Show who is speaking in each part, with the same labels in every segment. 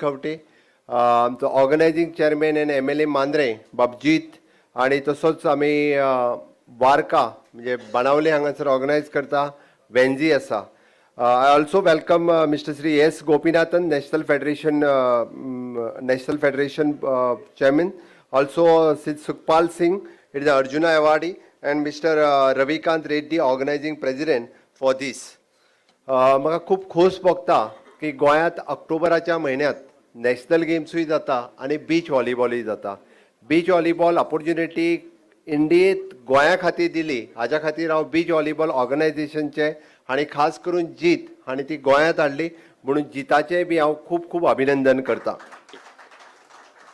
Speaker 1: खवटे, आमचो organizing chairman an MLA Mandrem Babjit, आणि तसोच आमी वार्का म्हणजे बाणावले हांगासर ऑर्गनायज करता वेन्झी आसा. I also welcome Mr. Sri S. Gopinathan, National Federation Chairman. Also, Sid Sukhpal Singh, it is the Arjuna Awardee, and Mr. Ravikant Reddy, Organizing President for this. म्हाका खूब खोस भोगता की गोंयांत ऑक्टोबराच्या म्हयन्यांत नॅशनल गेम्सूय जाता आनी बीच व्हॉलीबॉलूय जाता. बीच व्हॉलीबॉल ऑपॉर्च्युनिटी इंडियेंत गोंया खातीर दिली, हाज्या खातीर हांव बीच व्हॉलीबॉल ऑर्गनायझेशनचे आणि खास करून जीत हांणी ती गोंयांत हाडली, म्हणून जिताचें बी हांव खूब खूब अभिनंदन करता.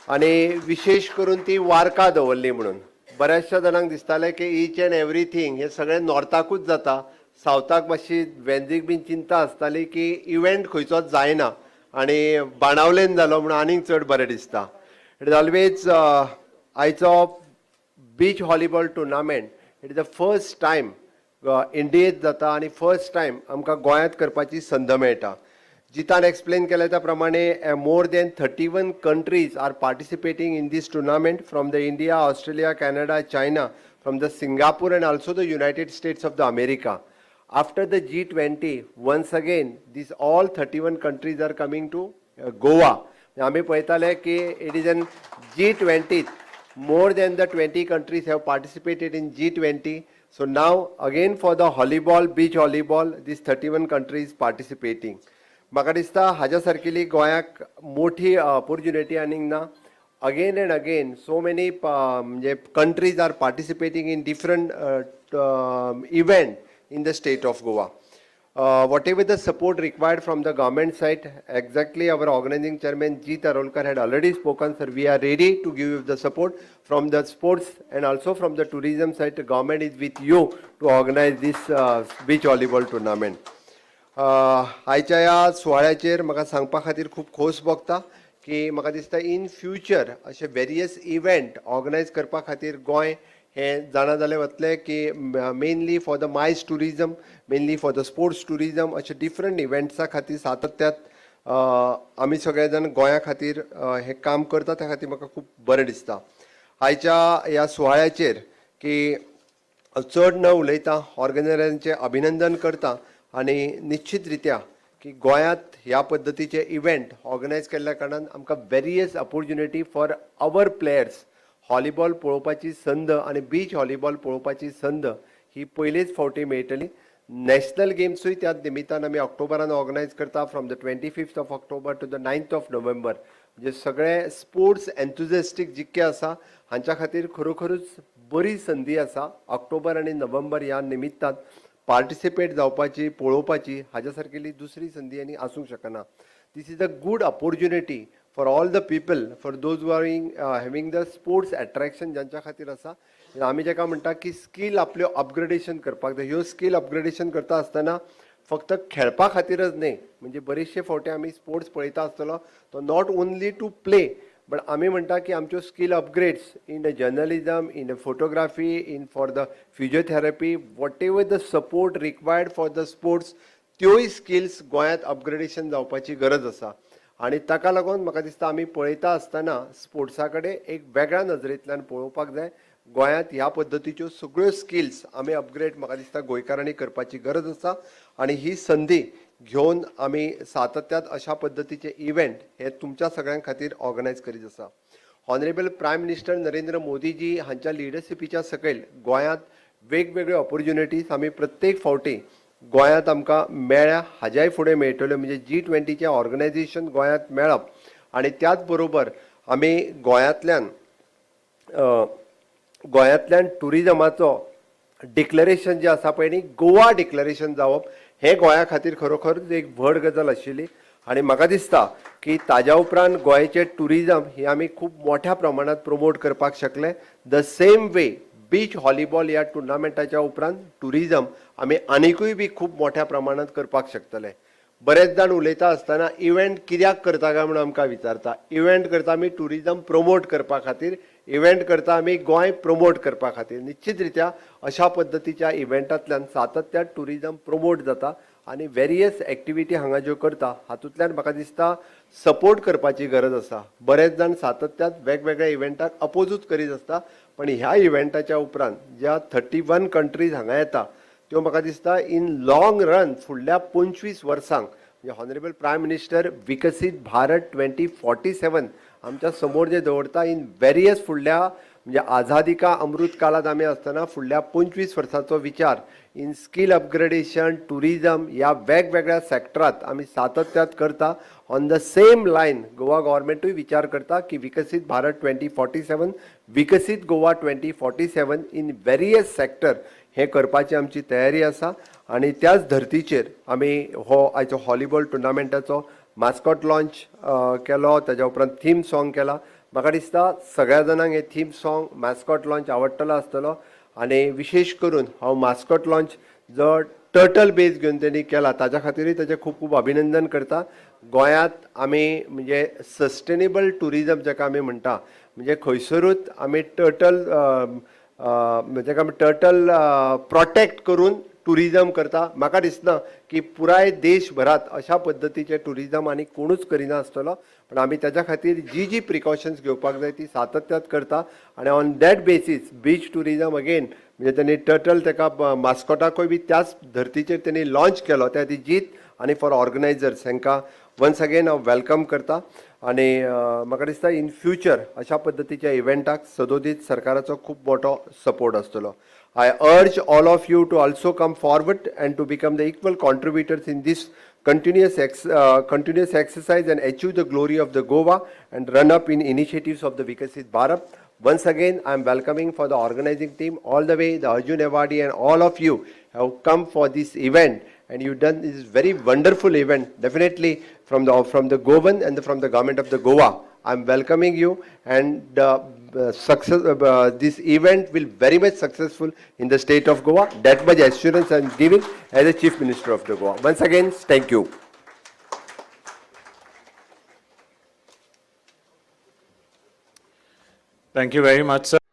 Speaker 1: आणि विशेष करून ती वार्का दवरली म्हणून बऱ्याचशा जाणांक दिसतालें की ईच अँड एवरीथींग हे सगळें नॉर्थाकूच जाता, सावथाक मातशी वेन्झीक बीन चिंता आसताली की इव्हेंट खंयचोच जायना आनी बाणावलेन जालो म्हणून आनीक चड बरें दिसता. इट इज ऑलवेज आयचो beach volleyball tournament, it is the first time इंडियेंत जाता आनी फर्स्ट टायम आमकां गोंयांत करपाची संद मेळटा. जितान एक्सप्लेन केल्या त्या प्रमाणे more than 31 countries are participating in these tournament from the India, Australia, Canada, China, from the Singapore and also the United States of the America. After the G20 once again these all 31 countries are coming to Goa. आमी पळयताले की it is an G20 more than the 20 countries have participated in G20. So now again for the volleyball, beach volleyball, these 31 countries participating. म्हाका दिसता हाज्या सारकेली गोंयाक मोठी opportunity आनीक ना. Again and again so many म्हणजे countries are participating in different event in the state of Goa. Whatever the support required from the government side, exactly our organizing chairman G. Tarolkar had already spoken, sir, we are ready to give you the support from the sports and also from the tourism side. The government is with you to organize this beach volleyball tournament. आयच्या ह्या सुवाळ्याचेर म्हाका सांगपा खातीर खूब खोस भोगता की म्हाका दिसता इन फ्युचर अशे वेरियस इव्हेंट ऑर्गनायज करपा खातीर गोंय हे जाणा जालें वतलें की मेनली फॉर द मायज tourism, mainly for the sports tourism, अशे डिफरंट इव्हेंट्सा खातीर सातत्यात आमी सगळे जाण गोंया खातीर हे काम करता, त्या खातीर म्हाका खूब बरें दिसता. आयच्या ह्या सुवाळ्याचेर की चड न उलयता ऑर्गनायझरांचें अभिनंदन करता आनी निश्चित रित्या की गोंयांत ह्या पद्दतीचे इव्हेंट ऑर्गनायज केल्ल्या कारणान आमकां various opportunity for our players volleyball पळोवपाची संद आनी बीच व्हॉलीबॉल पळोवपाची संद ही पयलीच फावटी मेळटली. नॅशनल गेम्सूय त्याच निमित्तान आमी ऑक्टोबरान ऑर्गनायज करता from the 25th of October to the 9th of November. म्हणजे सगळे स्पोर्ट्स एन्थुजियास्टीक जितके आसा हांच्या खातीर खरोखरूच बरी संदी आसा. ऑक्टोबर आनी नोव्हेंबर ह्या निमित्तान पार्टिसिपेट जावपाची, पळोवपाची हाज्या सारकेली दुसरी संदी आनी आसूंक शकना. This is a good opportunity for all the people, for those who are having the sports attraction ज्यांच्या खातीर आसा. आमी जेका म्हणटा की स्कील आपल्यो अपग्रेडेशन करपाक जाय. ह्यो स्कील अपग्रेडेशन करता आसतना फक्त खेळपा खातीरच न्ही, म्हणजे बरेचशे फावटी आमी स्पोर्ट्स पळयता आसतलो तो not only to play, but आमी म्हणटा की आमच्यो skill upgrades in journalism, in photography, in for the physiotherapy, whatever the support required for the sports, त्योय स्किल्स गोंयांत अपग्रेडेशन जावपाची गरज आसा. आणि ताका लागून म्हाका दिसता आमी पळयता आसतना स्पोर्ट्सा कडेन एक वेगळ्या नजरेंतल्यान पळोवपाक जाय. गोंयांत ह्या पद्दतीच्यो सगळ्यो स्किल्स आमी अपग्रेड म्हाका दिसता गोंयकारांनी करपाची गरज आसा आनी ही संदी घेवन आमी सातत्यात अशा पद्दतीचे इव्हेंट हे तुमच्या सगळ्यां खातीर ऑर्गनायज करीत आसा. Honourable prime minister Narendra Modiji हांच्या लिडरशिपीच्या सकयल गोंयांत वेगवेगळ्यो ऑपॉर्च्युनिटीज आमी प्रत्येक फावटी गोंयांत आमकां मेळ्ळ्या, हाज्याय फुडें मेळटल्यो. म्हणजे G20चें ऑर्गनायझेशन गोंयांत मेळप आनी त्याच बरोबर आमी गोंयांतल्यान टुरिजमाचो डिक्लरेशन जें आसा पळय न्ही, गोवा डिक्लरेशन जावप, हें गोंया खातीर खरोखरच एक व्हड गजाल आशिल्ली. आनी म्हाका दिसता की ताज्या उपरांत गोंयचें टुरिजम ही आमी खूब मोठ्या प्रमाणांत प्रमोट करपाक शकले. The same way beach volleyball ह्या टुर्नामेंटाच्या उपरांत टुरिजम आमी आनिकूय बी खूब मोठ्या प्रमाणांत करपाक शकतले. बरेच जाण उलयता आसतना इव्हेंट कित्याक करता काय म्हणून आमकां विचारता. इव्हेंट करता आमी टुरिजम प्रमोट करपा खातीर, इव्हेंट करता आमी गोंय प्रमोट करपा खातीर. निश्चित रित्या अशा पद्दतीच्या इव्हेंटांतल्यान सातत्यान टुरिजम प्रमोट जाता आनी वेरियस एक्टिविटी हांगा ज्यो करता हातूंतल्यान म्हाका दिसता सपोर्ट करपाची गरज आसा. बरेच जाण सातत्यात वेगवेगळ्या इव्हेंटाक अपोजूच करीत आसता, पण ह्या इव्हेंटाच्या उपरांत ज्या 31 कंट्रीज हांगा येता त्यो म्हाका दिसता इन लॉंग रन फुडल्या 25 वर्सांक म्हणजे हॉनरेबल प्रायम मिनिस्टर विकसीत भारत 2047 आमच्या समोर जे दवरता इन वेरियस फुडल्या म्हणजे आझादी का अमृत काळात आमी आसतना फुडल्या 25 वर्सांचो विचार इन स्कील अपग्रेडेशन टुरिजम ह्या वेगवेगळ्या सेक्टरात आमी सातत्यात करता. On the same line Goa गव्हर्मेंटूय विचार करता की विकसीत भारत 2047 विकसीत गोवा 2047 इन वेरियस सेक्टर हे करपाची आमची तयारी आसा. आणि त्याच धर्तीचेर आमी हो आयचो व्हॉलीबॉल टुर्नामेंटाचो मास्कॉट लॉन्च केलो, ताच्या उपरांत थीम सॉंग केला. म्हाका दिसता सगळ्या जाणांक हे थीम सॉंग मास्कॉट लॉन्च आवडटलो आसतलो आणि विशेष करून हांव मास्कॉट लॉन्च जो टर्टल बेस घेवन त्यांनी केला ताच्या खातीरूय ताचें खूब खूब अभिनंदन करता. गोंयांत आमी म्हणजे सस्टेनेबल टुरिजम जाका आमी म्हणटा म्हणजे खंयसरूच आमी टर्टल जाका आमी टर्टल प्रोटेक्ट करून टुरिजम करता. म्हाका दिसना की पुराय देशभरात अशा पद्दतीचे टुरिजम आनी कोणूच करिना आसतलो, पण आमी त्याच्या खातीर जी जी प्रिकॉशन्स घेवपाक जाय ती सातत्यात करता. आणि on that basis beach tourism again म्हणजे त्यांनी टर्टल ताका मास्कॉटाकूय बी त्याच धर्तीचेर त्यांनी लॉन्च केलो त्या जीत आणि फॉर ऑर्गनायझर्स हांकां वन्स अगेन हांव वेलकम करता. आणि म्हाका दिसता इन फ्युचर अशा पद्दतीच्या इव्हेंटाक सदोदीत सरकाराचो खूब मोठो सपोर्ट आसतलो. I urge all of you to also come forward and to become the equal contributors in this continuous exercise and achieve the glory of the Goa and run up in initiatives of the Vikasit Bharat. Once again, I am welcoming for the organizing team all the way, the Arjun Awadi and all of you have come for this event and you've done this very wonderful event. Definitely from the Goan and from the government of the Goa, I am welcoming you and this event will very much successful in the state of Goa. That much assurance I am giving as the Chief Minister of the Goa. Once again, thank you.
Speaker 2: Thank you very much, sir.